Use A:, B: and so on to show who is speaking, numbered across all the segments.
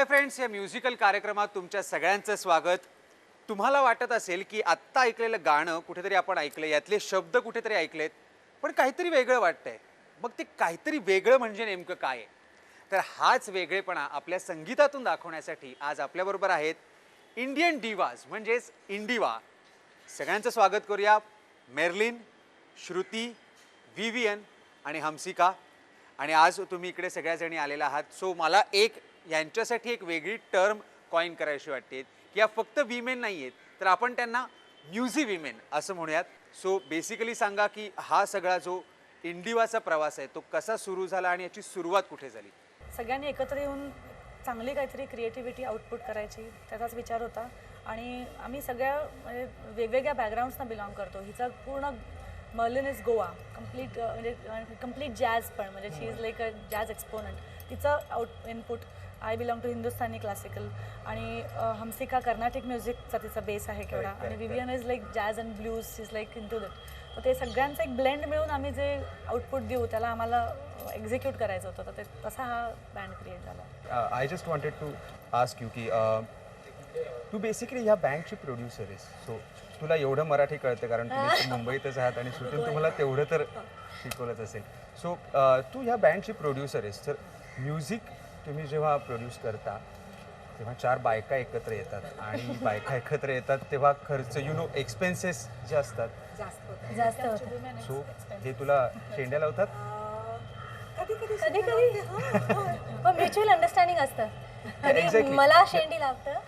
A: Friends, या musical कार्यक्रमात तुमच्या सगळ्यांचं स्वागत. तुम्हाला वाटत असेल की आत्ता ऐकलेलं गाणं कुठेतरी आपण ऐकलं, यातले शब्द कुठेतरी ऐकलेत, पण काहीतरी वेगळं वाटतंय. मग ते काहीतरी वेगळं म्हणजे नेमकं काय आहे? तर हाच वेगळेपणा आपल्या संगीतातून दाखवण्यासाठी आज आपल्याबरोबर आहेत इंडियन डिवाज म्हणजेच इंडिवा. सगळ्यांचं स्वागत करूया. मेर्लिन, श्रुती, विवियन आणि हमसिका. आणि आज तुम्ही इकडे सगळ्याजणी आलेला आहात. सो मला यांच्यासाठी एक वेगळी टर्म कॉइन करायची वाटते की या फक्त विमेन नाही आहेत, तर आपण त्यांना म्युझिक विमेन असं म्हणूयात. सो बेसिकली सांगा की हा सगळा जो इंडिवाचा प्रवास आहे तो कसा सुरू झाला आणि याची सुरुवात कुठे झाली?
B: सगळ्यांनी एकत्र येऊन चांगली काहीतरी क्रिएटिव्हिटी आउटपुट करायची त्याचाच विचार होता. आणि आम्ही सगळ्या म्हणजे वेगवेगळ्या बॅकग्राऊंड्सना बिलॉंग करतो. हिचा पूर्ण मर्लिन इज गोवा कम्प्लीट, म्हणजे कम्प्लीट जॅज, पण म्हणजे she is like a jazz exponent. तिचं input, I belong to Hindustani classical, आणि हमसिका कर्नाटिक म्युझिकचा तिचा बेस आहे केवढा, आणि Vivian is like jazz and blues, she is like into that. तर ते सगळ्यांचं एक ब्लेंड मिळून आम्ही जे आउटपुट देऊ त्याला आम्हाला एक्झिक्यूट करायचं होतं. तर ते तसा हा बँड क्रिएट झाला.
C: I just wanted to ask you की तू बेसिकली ह्या बँडची प्रोड्युसर आहेस. सो तुला एवढं मराठी कळतं कारण तुम्ही मुंबईतच आहात आणि श्रुतीन तुम्हाला तेवढं तर शिकवलंच असेल. सो तू ह्या बँडची प्रोड्युसर आहेस, तर म्युझिक तुम्ही जेव्हा प्रोड्यूस करता तेव्हा 4 बायका एकत्र येतात आणि बायका एकत्र येतात तेव्हा खर्च एक्सपेन्सेस जे असतात
D: जास्त
C: सो हे तुला शेंड्या लावतात?
D: कधी कधी पण म्युच्युअल अंडरस्टँडिंग असतं. कधी
C: Exactly.
D: मला शेंडी लावतं,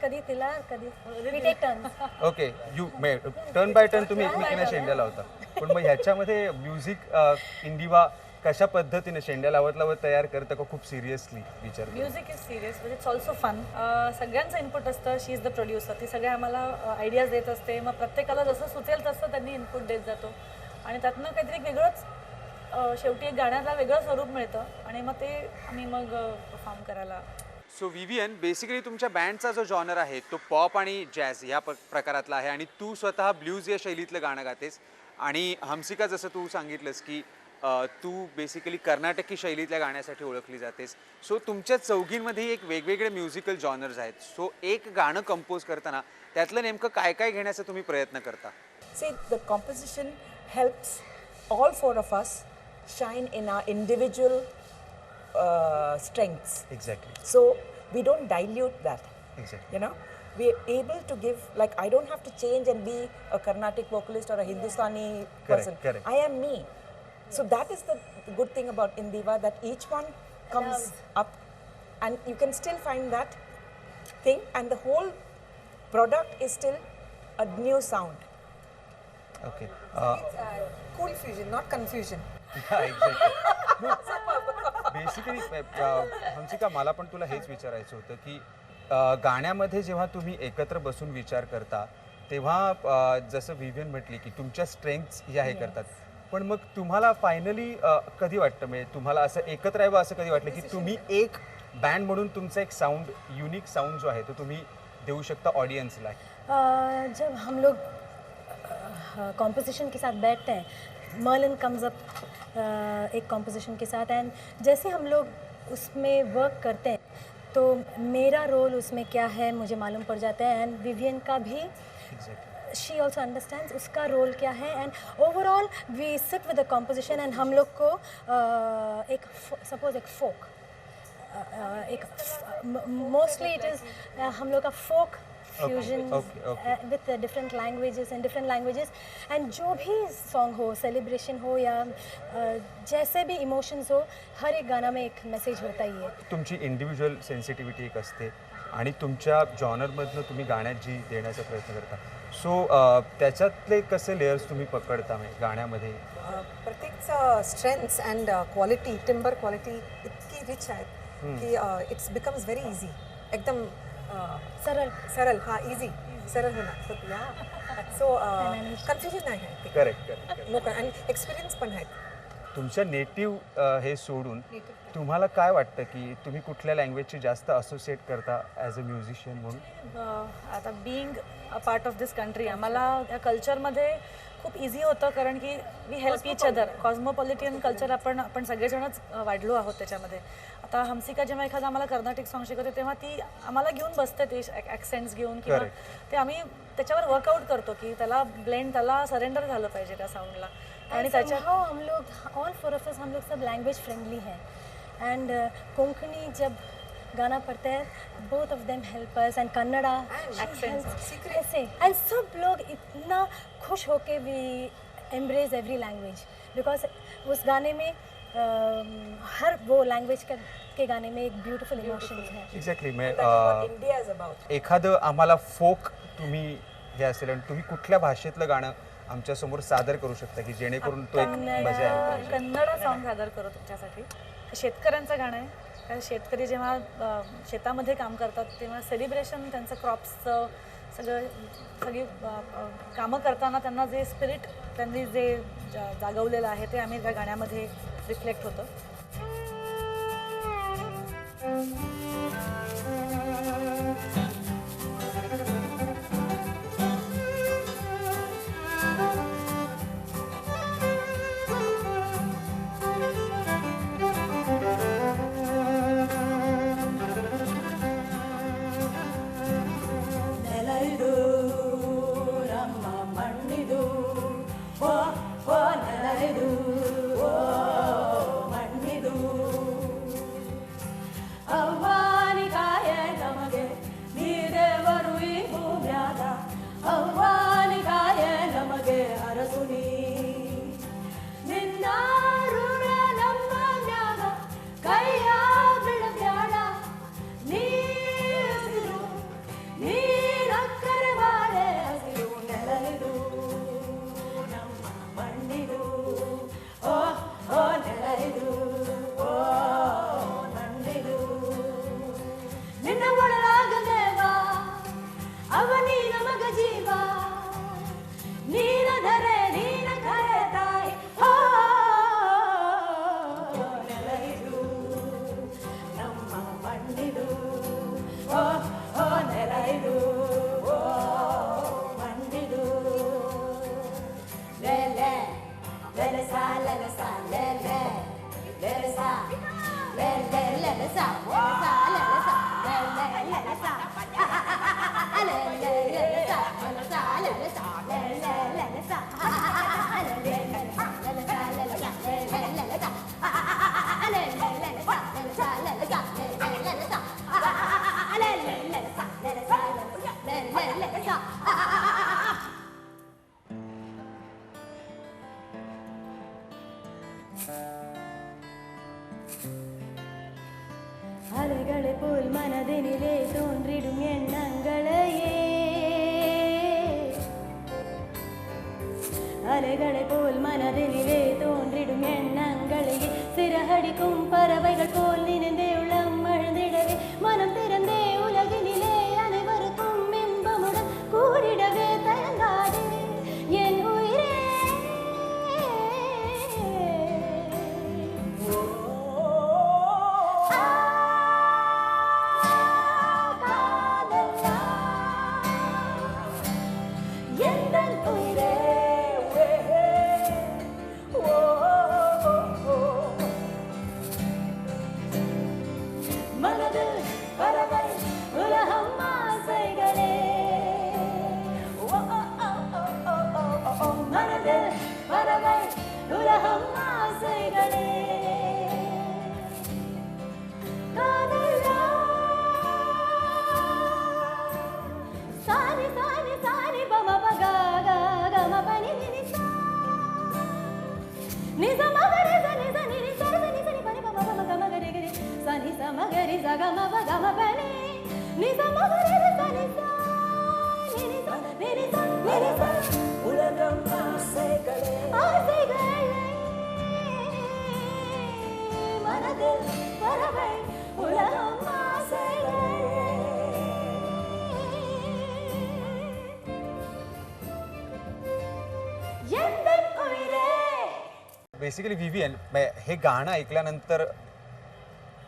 D: कधी तिला, कधी we take turns.
C: Okay, you turn by turn तुम्ही एकमेकींना शेंड्या लावता. पण मग ह्याच्यामध्ये म्युझिक इंडिवा कशा पद्धतीने शेंड्या लावत लावत तयार करतं का खूप सिरियसली विचार?
B: म्युझिक इज सिरियस, म्हणजे इट्स ऑल्सो फन. सगळ्यांचं इनपुट असतं. शी इज द प्रोड्युसर. ती सगळ्या आम्हाला आयडियाज देत असते. मग प्रत्येकाला जसं सुचेल तसं त्यांनी इनपुट देत जातो आणि त्यातनं काहीतरी वेगळंच शेवटी एक गाण्याला वेगळं स्वरूप मिळतं आणि मग ते आम्ही मग परफॉर्म करायला.
A: सो विवियन, बेसिकली तुमच्या बँडचा जो जॉनर आहे तो पॉप आणि जॅझ या प्रकारातला आहे आणि तू स्वतः ब्ल्यूज या शैलीतलं गाणं गातेस. आणि हमसिका, जसं तू सांगितलंस की तू बेसिकली कर्नाटकी शैलीतल्या गाण्यासाठी ओळखली जातेस. सो तुमच्या चौघींमध्ये एक वेगवेगळे म्युझिकल जॉनर्स आहेत. सो एक गाणं कंपोज करताना त्यातलं नेमकं काय काय घेण्याचा तुम्ही प्रयत्न करता?
E: See, the composition helps all 4 of us shine in our individual strengths.
C: Exactly.
E: So we don't dilute that.
C: Exactly.
E: You know, we're able to give, like, I don't have to change and be a Carnatic vocalist or a Hindustani person.
C: correct.
E: I am me. So that is the good thing about Indiva, that each one comes up and you can still find that thing and the whole product is still a new sound.
C: Okay.
F: Cool fusion, not confusion.
C: Basically Hamsika, मला पण तुला हेच विचारायचं होतं की गाण्यामध्ये जेव्हा तुम्ही एकत्र बसून विचार करता तेव्हा जसं विवियन म्हटली की तुमच्या स्ट्रेंथ्स ह्या हे करतात, पण मग तुम्हाला फायनली कधी वाटतं, म्हणजे तुम्हाला असं एकत्र यावं असं कधी वाटलं की तुम्ही एक बँड म्हणून तुमचा एक साऊंड, युनिक साऊंड जो आहे तो तुम्ही देऊ शकता ऑडियन्सला?
D: जब हम लोग कॉम्पोजिशन के साथ बैठते हैं, मर्लिन कम्स अप एक कॉम्पोजिशन के साथ, एंड जैसे हम लोग उसमें वर्क करते हैं तो मेरा रोल उसमें क्या है मुझे मालूम पड़ जाता है, एंड विवियन का भी शी ऑल्सो अंडरस्टैंड्स उसका रोल क्या है, and overall we sit with the composition. And हम लोग को एक सपोज एक फोक, एक मोस्टली इट इज़ हम लोग का folk fusions with different languages and different languages, and जो भी song हो, celebration हो या जैसे भी emotions हो, हर एक गाना में एक message होता ही है.
C: तुमची इंडिव्हिज्युअल सेन्सिटिव्हिटी एक असते आणि तुमच्या जॉनरमधनं तुम्ही गाण्यात जी देण्याचा प्रयत्न करता. सो त्याच्यातले कसे लेयर्स तुम्ही पकडता म्हणजे गाण्यामध्ये?
F: प्रत्येकचं strengths and quality, timbre quality इतकी रिच आहे की इट्स बिकम्स व्हेरी इझी. एकदम सरळ, हा इझी सरळ होणार. सो कन्फ्युजन नाही आहे.
C: करेक्ट.
F: नो, आणि एक्सपिरियन्स पण आहेत.
C: तुमच्या नेटिव्ह हे सोडून तुम्हाला काय वाटतं की तुम्ही कुठल्या लँग्वेजची जास्त असोसिएट करता ॲज अ म्युझिशियन म्हणून?
B: आता being a part of this country आम्हाला या कल्चरमध्ये खूप इझी होतं, कारण की we help each other. Cosmopolitan culture आपण सगळेजणच वाढलो आहोत त्याच्यामध्ये. आता हमसिका जेव्हा एखादा आम्हाला कर्नाटिक सॉन्ग शिकवते तेव्हा ती आम्हाला घेऊन बसते ते ॲक्सेंट्स घेऊन किंवा ते आम्ही त्याच्यावर वर्कआउट करतो की त्याला ब्लेंड त्याला सरेंडर झालं पाहिजे त्या साऊंडला आणि त्याच्या
D: somehow हम लोग ऑल फोर ऑफ अस हम लोग सब लैंग्वेज फ्रेंडली हैं एंड कोंकणी जब गाना पढ़ते हैं both of them help us and Kannada ऐसे एंड सब लोग इतना खुश होके भी एम्ब्रेस एवरी लैंग्वेज बिकॉज उस गाने में हर वो लैंग्वेज के गाने में एक ब्यूटीफुल इमोशंस है
C: exactly
E: What India is about.
C: एखादं आम्हाला फोक तुम्ही हे असेल आणि तुम्ही कुठल्या भाषेतलं गाणं आमच्या समोर सादर करू शकता की जेणेकरून तो एक मजा आहे.
B: कन्नड सॉन्ग सादर करू तुमच्यासाठी शेतकऱ्यांचं गाणं आहे कारण शेतकरी जेव्हा शेतामध्ये काम करतात तेव्हा सेलिब्रेशन त्यांचं क्रॉप्सचं सगळी कामं करताना त्यांना जे स्पिरिट त्यांनी जे जागवलेलं आहे ते आम्ही त्या गाण्यामध्ये रिफ्लेक्ट होतं.
D: அலைகளை போல் மனதினிலே தோன்றிடும் எண்ணங்களையே அலைகளை போல் மனதினிலே தோன்றிடும் எண்ணங்களையே சிறகடிக்கும் பறவைகள் போல் நினைந்தே உள்ளம் அழுந்திடவே மனம் திறந்தே உலகினிலே அனைவருக்கும் இன்பமுடன் கூடிடவே தயங்காதே என் உயிரே
C: बेसिकली विवियन हे गाणं ऐकल्यानंतर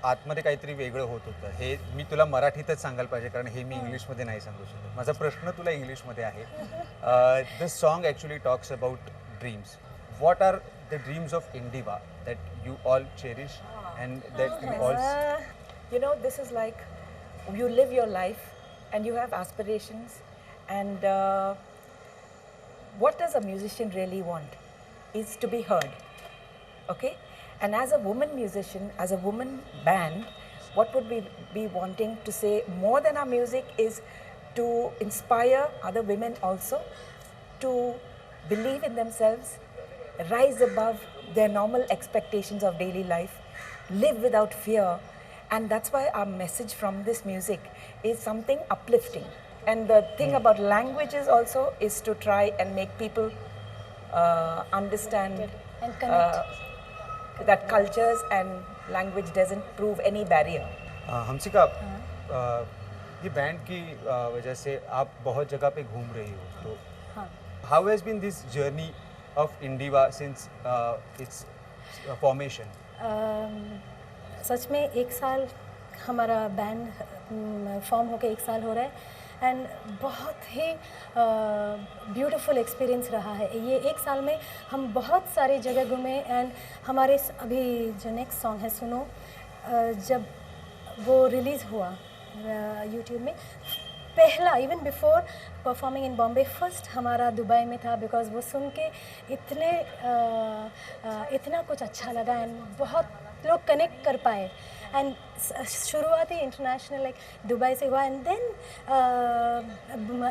C: आतमध्ये काहीतरी वेगळं होत होतं. हे मी तुला मराठीतच सांगायला पाहिजे कारण हे मी इंग्लिशमध्ये नाही सांगू शकत. माझा प्रश्न तुला इंग्लिशमध्ये आहे. This song actually talks about dreams. What are the dreams of Indiva that you all cherish and that you all
E: You know, this is like you live your life and you have aspirations, and what does a musician really want is to be heard. Okay? And as a woman musician, as a woman band, what would we be wanting to say more than our music is to inspire other women also to believe in themselves, rise above their normal expectations of daily life, live without fear. And that's why our message from this music is something uplifting. And the thing about languages also is to try and make people understand
D: And connect.
E: that cultures and language doesn't prove any barrier.
C: Hansika, ये band की वजह से आप बहुत जगह पे घूम रही हो, तो
D: हाँ
C: how has been this journey of Indiva since its formation?
D: सच में 1 साल हमारा बैंड फॉर्म होके 1 साल हो रहा है, एंड बहुत ही ब्यूटीफुल एक्सपीरियंस रहा है ये 1 साल में। हम बहुत सारी जगह घूमे, एंड हमारे अभी जो नेक्स्ट सॉन्ग है सुनो, जब वो रिलीज़ हुआ यूट्यूब में, पहला even before performing in Bombay, first हमारा दुबई में था, बिकॉज वो सुन के इतना कुछ अच्छा लगा, एंड बहुत लोग कनेक्ट कर पाए। एंड शुरुआती इंटरनेशनल लाइक दुबई से हुआ, एंड देन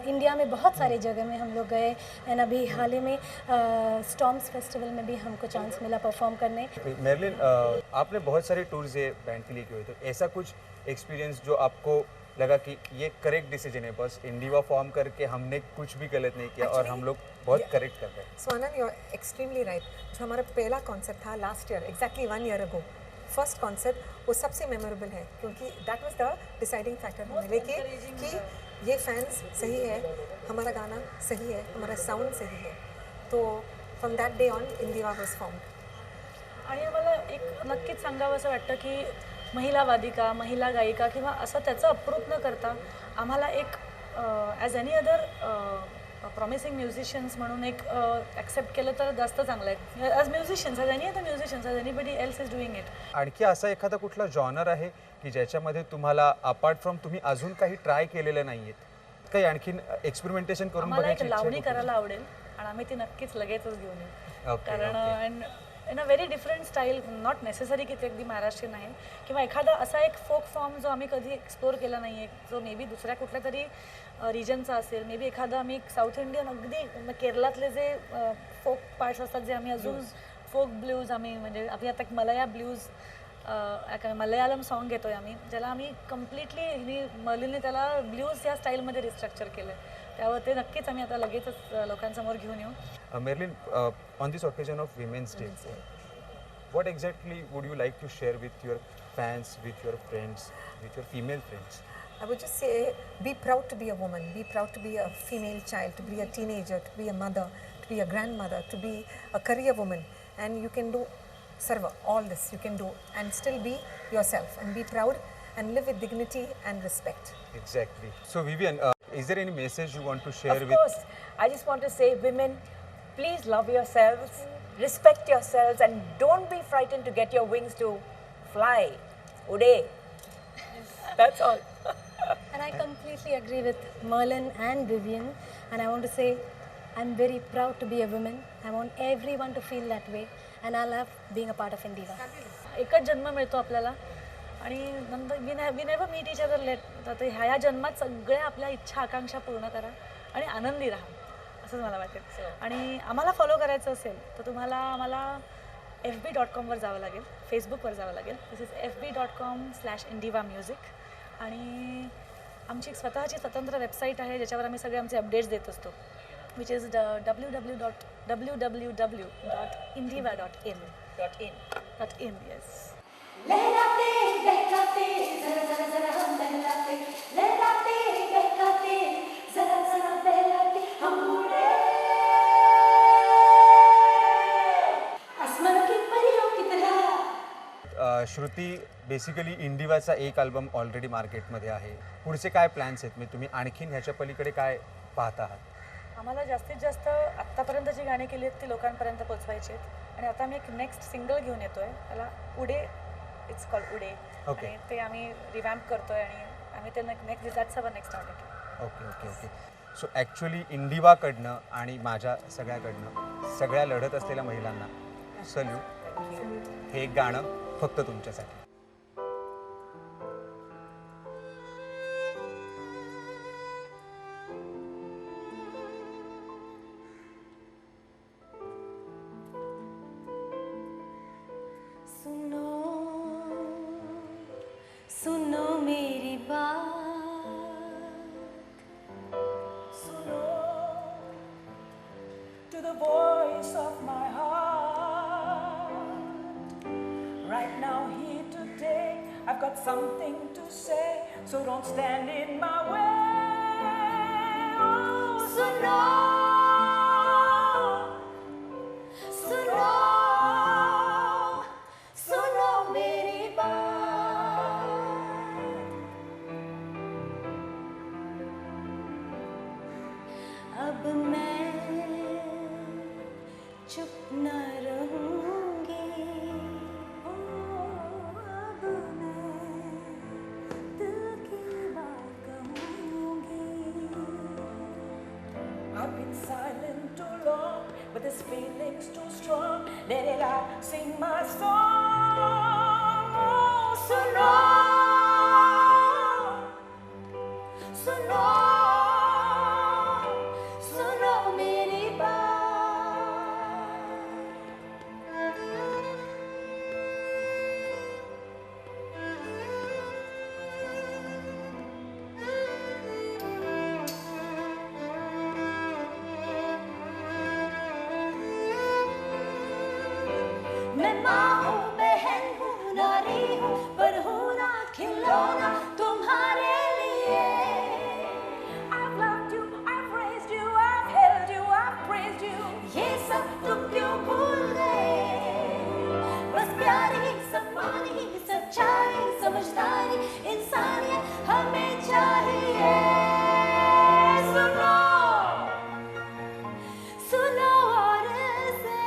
D: इंडिया में बहुत सारे जगह में हम लोग गए, एंड अभी हाल ही में स्टॉर्म्स फेस्टिवल में भी हमको चांस मिला परफॉर्म करने।
C: मेरलिन, आपने बहुत सारे टूर्स ये बैंड के लिए किए, तो ऐसा कुछ एक्सपीरियंस जो आपको लगा कि ये करेक्ट डिसीजन है, बस इंडिवा फॉर्म करके हमने कुछ भी गलत नहीं किया और हम लोग बहुत करेक्ट कर रहे हैं?
F: So Anand, you're extremely right. जो हमारा पहला कॉन्सर्ट था last year, exactly 1 year ago, first concert, वो सबसे मेमोरेबल है, क्योंकि दैट वाज द डिसाइडिंग फैक्टर हमारे लिए कि ये फैंस सही है, हमारा गाना सही है, हमारा साउंड सही है. तो फ्रॉम दैट डे ऑन इंडिवा वाज फॉर्म्ड.
B: आणि मला एक नक्कीच सांगावं असं वाटतं की महिला वादिका, महिला गायिका किंवा असं त्याचं अप्रूप न करता आम्हाला एक as any other promising musicians म्हणून एक ॲक्सेप्ट केलं तर जास्त चांगलं आहे. As musicians, as any other musicians, as anybody else is doing it.
C: आणखी असा एखादा कुठला जॉनर आहे की ज्याच्यामध्ये तुम्हाला अपार्ट फ्रॉम तुम्ही अजून काही ट्राय केलेलं नाहीये, काही आणखीन एक्सपेरिमेंटेशन करून
B: आम्हाला एक
C: बघायची इच्छा
B: लावणी
C: आहे का?
B: करायला आवडेल आणि आम्ही ती नक्कीच लगेचच घेऊन येऊ.
C: Okay,
B: कारण
C: okay.
B: And in a very different style, not necessary की ते अगदी महाराष्ट्रीयन आहे, किंवा एखादा असा एक फोक फॉर्म जो आम्ही कधी एक्सप्लोर केला नाही आहे, जो मे बी दुसऱ्या कुठल्या तरी रिजनचा असेल, मे बी एखादा आम्ही साऊथ इंडियन अगदी केरळातले जे फोक पार्ट्स असतात जे आम्ही अजून फोक ब्ल्यूज आम्ही म्हणजे आपली आता एक मलया ब्ल्यूज मलयालम सॉन्ग घेतोय आम्ही, ज्याला आम्ही कम्प्लिटली मर्लिनने त्याला ब्ल्यूज या स्टाईलमध्ये रिस्ट्रक्चर केलं आहे. त्यावर ते नक्कीच आम्ही आता लगेचच लोकांसमोर घेऊन येऊ.
C: Merlin, on this occasion of Women's Day, what exactly would you like to share with your fans, with your friends, with your female friends?
F: I would just say, be proud to be a woman, be proud to be a female child, to be a teenager, to be a mother, to be a grandmother, to be a career woman, and you can do serve all this you can do and still be yourself and be proud and live with dignity and respect.
C: Exactly. So Vivian, is there any message you want to share
E: Of
C: with?
E: course, I just want to say, women, please love yourselves, respect yourselves, and don't be frightened to get your wings to fly. Ude. That's all.
D: And I completely agree with Merlin and Vivian, and I want to say I'm very proud to be a woman. I want everyone to feel that way, and I love being a part of Indiva.
B: एकच जन्म मिळतो आपल्याला आणि नंतर we never meet each other late. तर ह्या जन्मात सगळ्या आपल्या इच्छा आकांक्षा पूर्ण करा आणि आनंदी राहा, असंच मला वाटेल. आणि आम्हाला फॉलो करायचं असेल तर तुम्हाला आम्हाला fb.com जावं लागेल, फेसबुकवर जावं लागेल. दिस इज fb.com/Indiva music. आणि आमची एक स्वतःची स्वतंत्र वेबसाईट आहे ज्याच्यावर आम्ही सगळे आमचे अपडेट्स देत असतो, विच इज www.indiva.in. Yes.
G: लहराते बहकाते जरा जरा जरा हम लहराते, लहराते बहकाते जरा जरा बहलाते हम उड़े आसमान की परियों की तरह.
C: श्रुती, बेसिकली इंडिवाचा एक अल्बम ऑलरेडी मार्केटमध्ये आहे. पुढचे काय प्लॅन्स आहेत? म्हणजे तुम्ही आणखीन ह्याच्या पलीकडे काय पाहत आहात?
B: आम्हाला जास्तीत जास्त आत्तापर्यंत जी गाणी केली आहेत ती लोकांपर्यंत पोचवायची आहेत. आणि आता आम्ही एक नेक्स्ट सिंगल घेऊन येतोय त्याला Ude, it's called Ude.
C: Okay.
B: आणि ते आम्ही रिवॅम्प करतोय आणि आम्ही ते next that's our next target.
C: Okay okay okay. So actually इंडिवाकडनं आणि माझ्या सगळ्याकडनं सगळ्या लढत असलेल्या महिलांना सल्यूट. हे गाणं फक्त तुमच्यासाठी.
G: सुनो सुनो मेरी बात,
E: Suno to the voice of my heart. Right now, here today, I've got something to say, so don't stand in my way. Oh,
G: सुनो सुनो सुनो मेरी बात, अब मैं चुप न रहूंगी, अब मैं दिल की बात कहूंगी.
E: I've been silent too long, but this feeling's too strong. Let it out, sing my song. Oh,
G: सुनो सुनो सुनो मेरी मैं माँ हूँ, बहन हूँ, नारी हूँ, पर हूँ ना खिलौना तुम्हारे लिए.
E: I've loved you, I've raised you, I've held you, I've praised you.
G: ये सब तुम क्यों भूल गए? बस प्यार ही, सम्मान ही, सच्चाई, समझदारी, इंसानियत हमें चाहिए. सुनो सुनो और से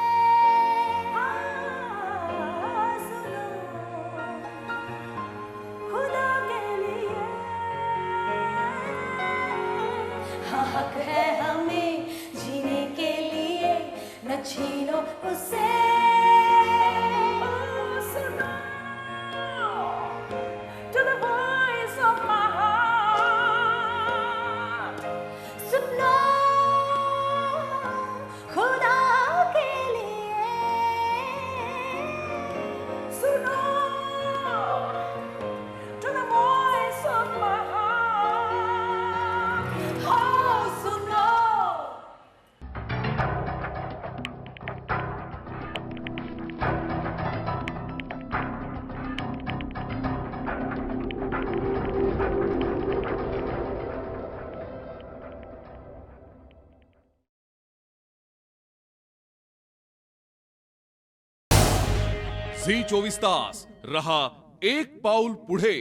G: सुनो खुदा के लिए. हाँ, हक है हमें जीने के लिए, न छीनो उसे.
E: Suno to the voice of my heart.
G: सुनो खुदा के लिए.
E: Suno to the voice of my heart.
G: Oh, सुनो
H: झी 24 तास रहा एक पाऊल पुढे.